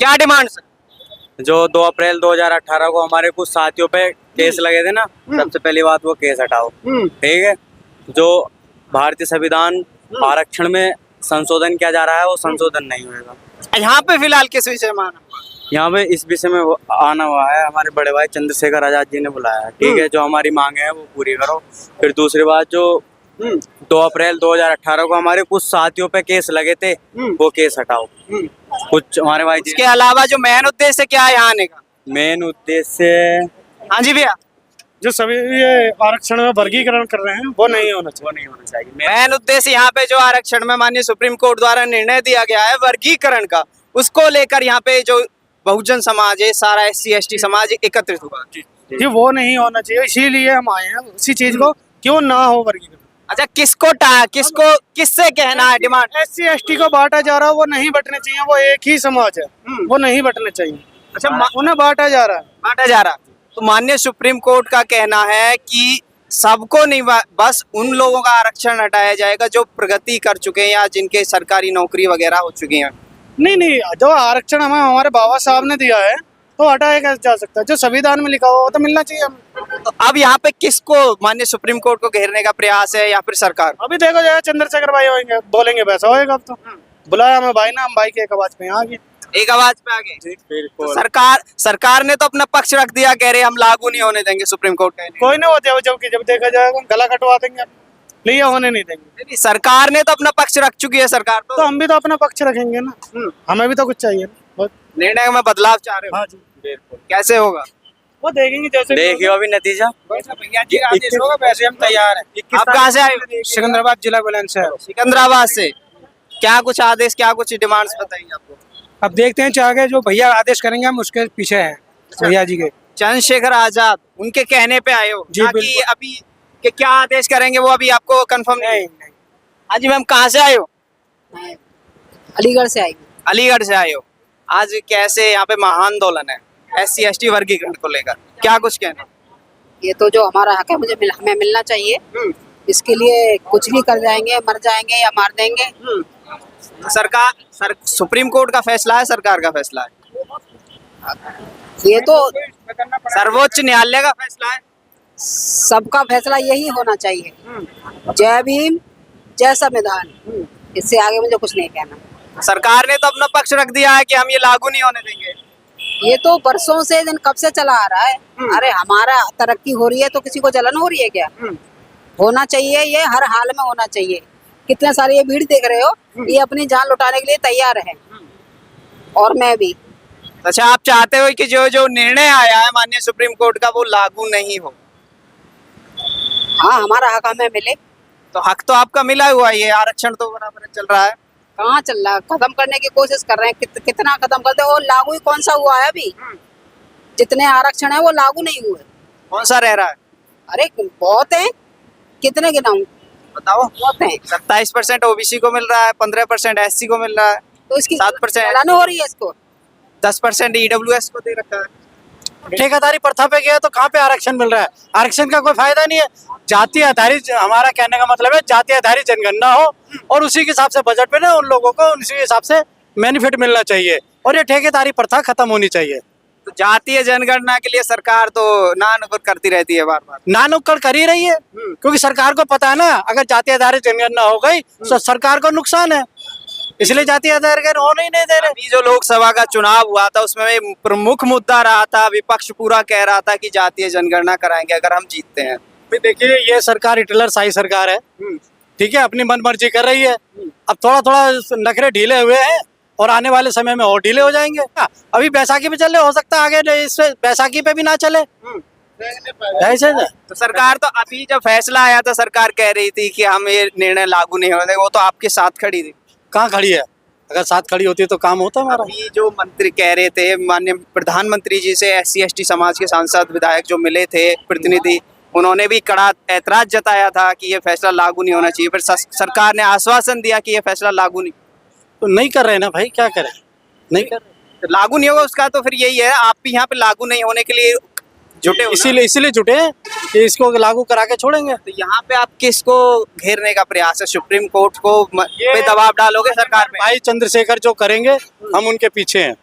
क्या डिमांड्स? जो 2 अप्रैल 2018 को हमारे कुछ साथियों पे केस लगे थे ना, सबसे पहली बात वो केस हटाओ। ठीक है, जो भारतीय संविधान आरक्षण में संशोधन किया जा रहा है वो संशोधन नहीं होगा। यहाँ पे फिलहाल किस विषय में आना हुआ? यहाँ पे इस विषय में आना हुआ है, हमारे बड़े भाई चंद्रशेखर आजाद जी ने बुलाया है। ठीक है, जो हमारी मांगे हैं वो पूरी करो। फिर दूसरी बात, जो 2 अप्रैल 2018 को हमारे कुछ साथियों पे केस लगे थे वो केस हटाओ। कुछ हमारे भाई जी, इसके अलावा जो मेन उद्देश्य क्या है यहाँ आने का? मेन उद्देश्य, हाँ जी भैया, जो सभी ये आरक्षण में वर्गीकरण कर रहे हैं वो नहीं होना चाहिए। वो नहीं होना चाहिए। मेन उद्देश्य यहाँ पे जो आरक्षण में माननीय सुप्रीम कोर्ट द्वारा निर्णय दिया गया है वर्गीकरण का, उसको लेकर यहाँ पे जो बहुजन समाज है, सारा SC ST समाज एकत्रित हुआ। जी वो नहीं होना चाहिए, इसीलिए हम आए हैं उसी चीज को क्यों ना हो वर्गीकरण। अच्छा, किसको किससे कहना है डिमांड? SC ST को बांटा जा रहा है, वो नहीं बंटने चाहिए, वो एक ही समाज है, वो नहीं बंटने चाहिए। अच्छा, उन्हें बांटा जा रहा है। बांटा जा रहा। तो माननीय सुप्रीम कोर्ट का कहना है कि सबको नहीं, बस उन लोगों का आरक्षण हटाया जाएगा जो प्रगति कर चुके हैं या जिनके सरकारी नौकरी वगैरह हो चुकी है। नहीं, जो आरक्षण हमें हमारे बाबा साहब ने दिया है तो हटाया कैसे जा सकता है? जो संविधान में लिखा हुआ वो तो मिलना चाहिए हमें। तो अब यहाँ पे किसको माननीय सुप्रीम कोर्ट को घेरने का प्रयास है या फिर सरकार? अभी देखो जाए चंद्रशेखर भाई होंगे, बोलेंगे वैसा होएगा। अब तो बुलाया हमें भाई ना, हम भाई के एक आवाज पे आ गए, एक आवाज पे आगे। बिल्कुल। तो सरकार ने तो अपना पक्ष रख दिया, कह रहे हम लागू नहीं होने देंगे सुप्रीम कोर्ट का। कोई नहीं होते जब देखा जाएगा गला कटवा देंगे, नहीं होने नहीं देंगे। सरकार ने तो अपना पक्ष रख चुकी है सरकार तो हम भी तो अपना पक्ष रखेंगे ना, हमें भी तो कुछ चाहिए ना। निर्णय में बदलाव चाह रहे हो? हाँ जी, बिल्कुल। कैसे होगा? वो देखेंगे जैसे देखियो अभी नतीजा। भैया जी आदेश होगा वैसे हम तैयार हैं। आप कहाँ से आए हो? सिकंदराबाद जिला बुलंदशहर। सिकंदराबाद से। क्या कुछ आदेश, क्या कुछ डिमांड्स बताइए आपको? अब देखते हैं आगे जो भैया आदेश करेंगे हम उसके पीछे हैं, भैया जी के। चंद्रशेखर आजाद उनके कहने पे आए हो? जी, ताकि बिल्कुल। अभी के क्या आदेश करेंगे वो अभी आपको कंफर्म नहीं? हाँ जी मैम, कहाँ से आए हो? अलीगढ़ से आई हूँ। अलीगढ़ से आए हो। आज कैसे यहाँ पे महाआंदोलन है SC ST वर्गीकरण को लेकर, क्या कुछ कहना? ये तो जो हमारा हक है हमें मिलना चाहिए। इसके लिए कुछ भी कर जाएंगे, मर जाएंगे या मार देंगे। सुप्रीम कोर्ट का फैसला है, सरकार का फैसला है? ये तो सर्वोच्च न्यायालय का फैसला है। सबका फैसला यही होना चाहिए। जय भीम, जय संविधान। इससे आगे मुझे कुछ नहीं कहना। सरकार ने तो अपना पक्ष रख दिया है कि हम ये लागू नहीं होने देंगे। ये तो बरसों से दिन कब से चला आ रहा है। अरे हमारा तरक्की हो रही है तो किसी को जलन हो रही है क्या? होना चाहिए, ये हर हाल में होना चाहिए। कितने सारे ये भीड़ देख रहे हो, ये अपनी जान लुटाने के लिए तैयार है, और मैं भी। अच्छा, आप चाहते हो कि जो निर्णय आया है माननीय सुप्रीम कोर्ट का वो लागू नहीं हो? हाँ, हमारा हक हमें मिले। तो हक तो आपका मिला हुआ है, ये आरक्षण तो बराबर चल रहा है। कहाँ चल रहा है? खत्म करने की कोशिश कर रहे हैं। कितना खत्म करते हो? लागू ही कौन सा हुआ है अभी? जितने आरक्षण है वो लागू नहीं हुए। कौन सा रह रहा है? अरे बहुत है, कितने गिनाऊं? बताओ। बहुत है। 27% OBC को मिल रहा है, 15% SC को मिल रहा है, तो इसकी 7% जलन हो रही है इसको। 10% EWS को दे रखा है। ठेकेदारी प्रथा पे गया तो कहाँ पे आरक्षण मिल रहा है? आरक्षण का कोई फायदा नहीं है। जाति आधारित, हमारा कहने का मतलब है जाति आधारित जनगणना हो और उसी के हिसाब से बजट में ना उन लोगों को उसी के हिसाब से बेनिफिट मिलना चाहिए, और ये ठेकेदारी प्रथा खत्म होनी चाहिए। तो जातीय जनगणना के लिए सरकार तो नानुकुर करती रहती है बार बार। नानुक्कड़ कर ही रही है, क्योंकि सरकार को पता है ना अगर जाति आधारित जनगणना हो गई तो सरकार को नुकसान है, इसलिए जाति आधारित होने ही नहीं दे रहे। अभी जो लोकसभा का चुनाव हुआ था उसमें प्रमुख मुद्दा रहा था, विपक्ष पूरा कह रहा था कि जातीय जनगणना कराएंगे अगर हम जीतते हैं। देखिए ये सरकार हिटलर शाही सरकार है, ठीक है, अपनी मनमर्जी कर रही है। अब थोड़ा थोड़ा नखरे ढीले हुए हैं और आने वाले समय में और ढीले हो जाएंगे। अभी बैसाखी पे चले, हो सकता है आगे इससे बैसाखी पे भी ना चले। ऐसे तो सरकार तो अभी जब फैसला आया था सरकार कह रही थी कि हम ये निर्णय लागू नहीं होने देंगे, वो तो आपके साथ खड़ी थी। कहाँ खड़ी है? अगर साथ खड़ी होती तो काम होता हमारा। अभी जो मंत्री कह रहे थे, माननीय प्रधानमंत्री जी से SC ST समाज के सांसद विधायक जो मिले थे प्रतिनिधि, उन्होंने भी कड़ा ऐतराज जताया था कि ये फैसला लागू नहीं होना चाहिए। फिर सरकार ने आश्वासन दिया कि ये फैसला लागू नहीं, तो नहीं कर रहे ना भाई, क्या करें, नहीं कर रहे। तो लागू नहीं होगा उसका तो फिर यही है, आप भी यहाँ पे लागू नहीं होने के लिए जुटे हो ना? इसीलिए जुटे हैं कि इसको लागू करा के छोड़ेंगे। तो यहाँ पे आप किसको घेरने का प्रयास है? सुप्रीम कोर्ट को पे दबाव डालोगे सरकार पे? भाई चंद्रशेखर जो करेंगे हम उनके पीछे हैं।